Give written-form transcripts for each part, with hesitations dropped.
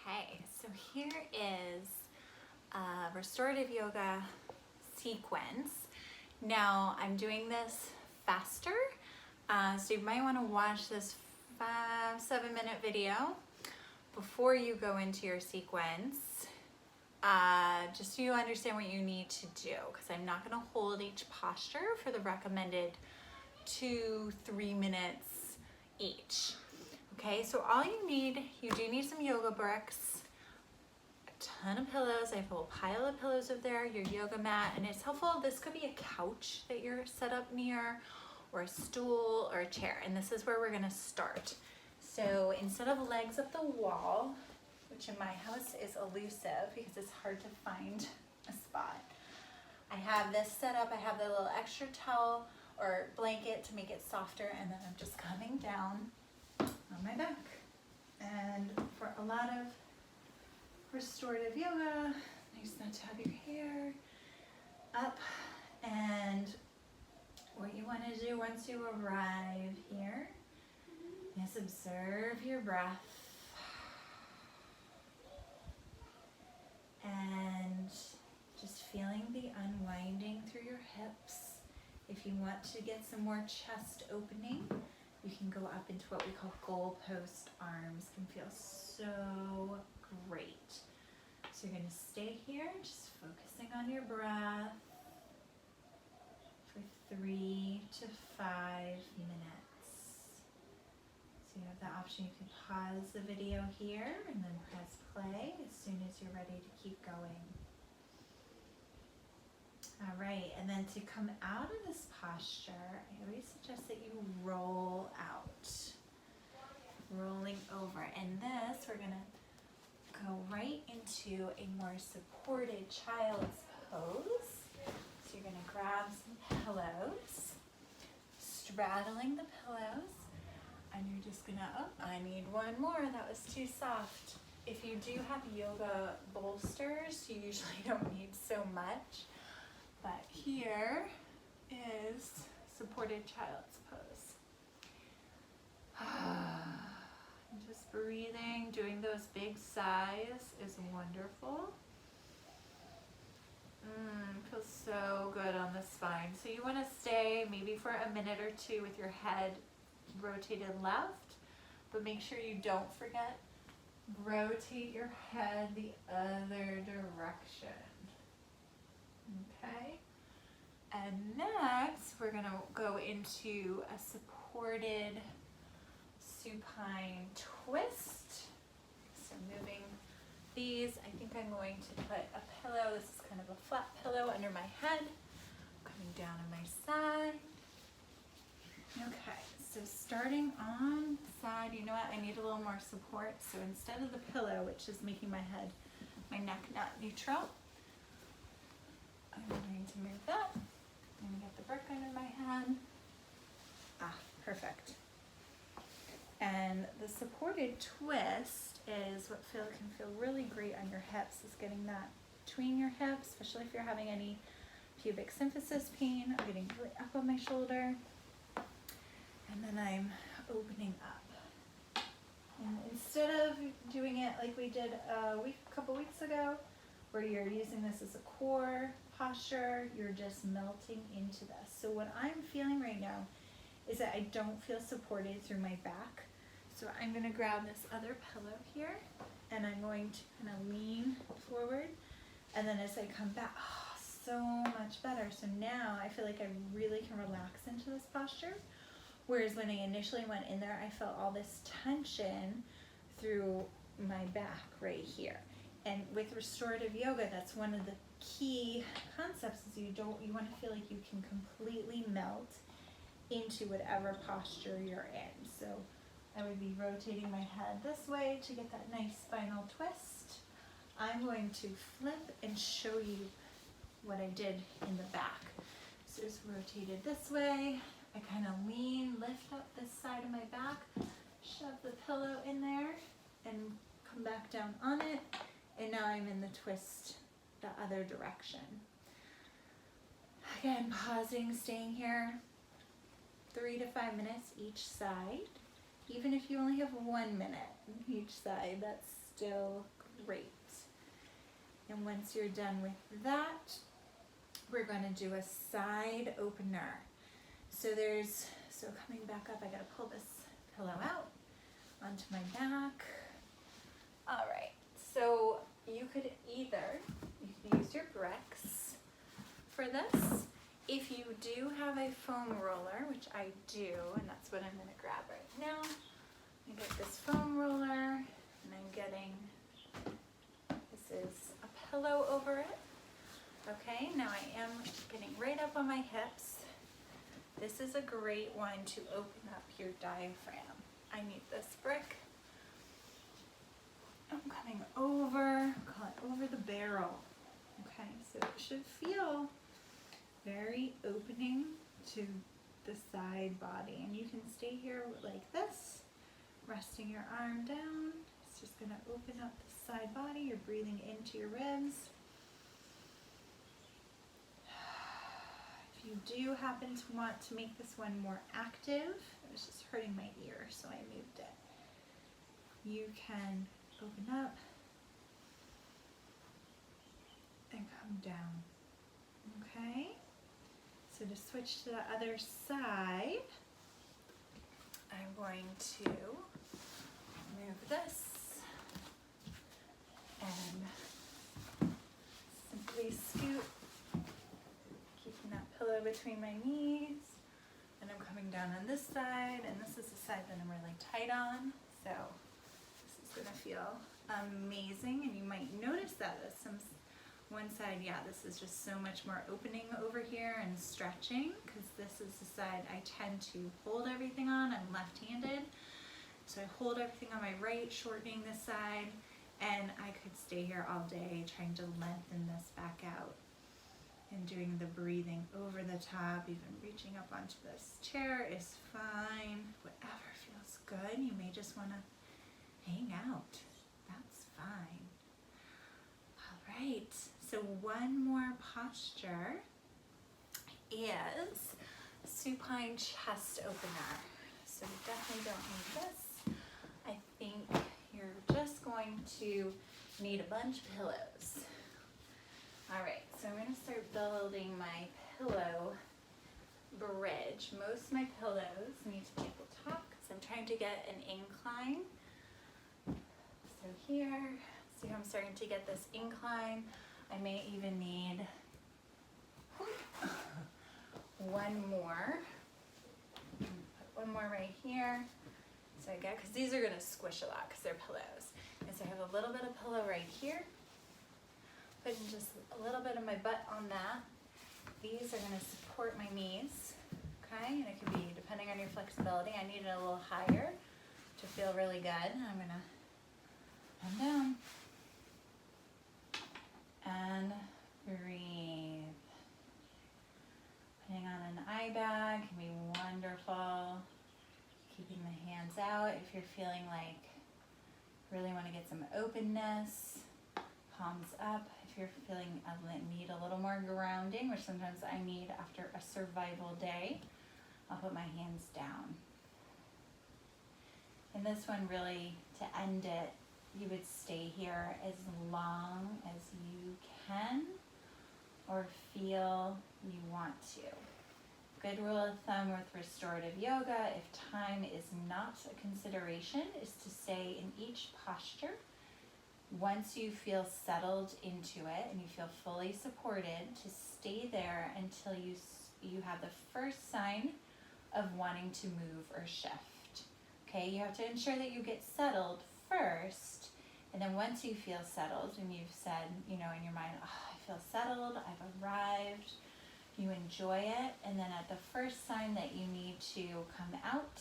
Okay, so here is a restorative yoga sequence. Now I'm doing this faster, so you might want to watch this 5-7 minute video before you go into your sequence, just so you understand what you need to do, because I'm not going to hold each posture for the recommended 2-3 minutes each. Okay, so all you do need some yoga bricks, a ton of pillows. I have a whole pile of pillows over there, your yoga mat, and it's helpful. This could be a couch that you're set up near, or a stool or a chair, and this is where we're gonna start. So instead of legs up the wall, which in my house is elusive because it's hard to find a spot, I have this set up. I have the little extra towel or blanket to make it softer, and then I'm just coming down on my back. And for a lot of restorative yoga, nice not to have your hair up. And what you want to do once you arrive here is observe your breath and just feeling the unwinding through your hips. If you want to get some more chest opening, you can go up into what we call goalpost arms. It can feel so great. So you're going to stay here, just focusing on your breath for 3 to 5 minutes. So you have the option, you can pause the video here and then press play as soon as you're ready to keep going. All right, and then to come out of this posture, I always suggest that you roll out, rolling over. And this, we're gonna go right into a more supported child's pose. So you're gonna grab some pillows, straddling the pillows, and you're just gonna, oh, I need one more, that was too soft. If you do have yoga bolsters, you usually don't need so much. But here is supported child's pose. Just breathing, doing those big sighs is wonderful. Feels so good on the spine. So you want to stay maybe for a minute or two with your head rotated left, but make sure you don't forget, rotate your head the other direction. Okay, and next we're gonna go into a supported supine twist. So moving these, I think I'm going to put a pillow, this is kind of a flat pillow under my head, coming down on my side. Okay, so starting on the side, you know what, I need a little more support, so instead of the pillow, which is making my neck not neutral, I'm going to move that. I'm going to get the brick under my hand. Perfect. And the supported twist is what can feel really great on your hips, is getting that between your hips, especially if you're having any pubic symphysis pain. I'm getting really up on my shoulder. And then I'm opening up. And instead of doing it like we did a couple weeks ago, where you're using this as a core posture, you're just melting into this. So what I'm feeling right now is that I don't feel supported through my back. So I'm gonna grab this other pillow here, and I'm going to kind of lean forward. And then as I come back, so much better. So now I feel like I really can relax into this posture. Whereas when I initially went in there, I felt all this tension through my back right here. And with restorative yoga, that's one of the key concepts, is you want to feel like you can completely melt into whatever posture you're in. So I would be rotating my head this way to get that nice spinal twist. I'm going to flip and show you what I did in the back. So just rotated this way. I kind of lean, lift up this side of my back, shove the pillow in there, and come back down on it. And now I'm in the twist the other direction. Again, pausing, staying here 3 to 5 minutes each side. Even if you only have 1 minute each side, that's still great. And once you're done with that, we're going to do a side opener. So coming back up, I got to pull this pillow out onto my back. All right, so you could use your bricks for this. If you do have a foam roller, which I do, and that's what I'm going to grab right now, I get this foam roller, and I'm getting, this is a pillow over it. Okay, now I am getting right up on my hips. This is a great one to open up your diaphragm. I need this brick. I'm coming over, call it over the barrel. Okay, so it should feel very opening to the side body. And you can stay here like this, resting your arm down. It's just gonna open up the side body. You're breathing into your ribs. If you do happen to want to make this one more active, it was just hurting my ear, so I moved it. You can open up and come down. Okay? So to switch to the other side, I'm going to move this and simply scoot, keeping that pillow between my knees. And I'm coming down on this side, and this is the side that I'm really tight on. So this is gonna feel amazing, and you might notice that as one side, yeah, this is just so much more opening over here and stretching, because this is the side I tend to hold everything on. I'm left-handed, so I hold everything on my right, shortening this side, and I could stay here all day trying to lengthen this back out and doing the breathing over the top. Even reaching up onto this chair is fine. Whatever feels good. You may just want to hang out. That's fine. All right. So one more posture is supine chest opener. So you definitely don't need this. I think you're just going to need a bunch of pillows. All right, so I'm going to start building my pillow bridge. Most of my pillows need to be at the top because I'm trying to get an incline. So here, see how I'm starting to get this incline? I may even need one more. Put one more right here. So I get, because these are going to squish a lot because they're pillows. And so I have a little bit of pillow right here. Putting just a little bit of my butt on that. These are going to support my knees. Okay, and it could be, depending on your flexibility, I need it a little higher to feel really good. I'm going to come down and breathe. Putting on an eye bag can be wonderful. Keeping the hands out if you're feeling like you really want to get some openness. Palms up if you're feeling need a little more grounding, which sometimes I need after a survival day. I'll put my hands down. And this one, really, to end it, you would stay here as long as you can or feel you want to. Good rule of thumb with restorative yoga, if time is not a consideration, is to stay in each posture. Once you feel settled into it and you feel fully supported, to stay there until you have the first sign of wanting to move or shift. Okay, you have to ensure that you get settled first, and then once you feel settled and you've said, in your mind, oh, I feel settled, I've arrived, you enjoy it, and then at the first sign that you need to come out,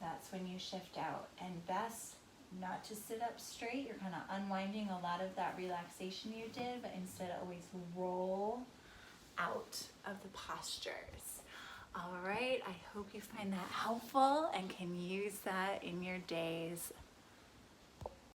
that's when you shift out. And best not to sit up straight. You're kind of unwinding a lot of that relaxation you did, but instead always roll out of the postures. All right, I hope you find that helpful and can use that in your days.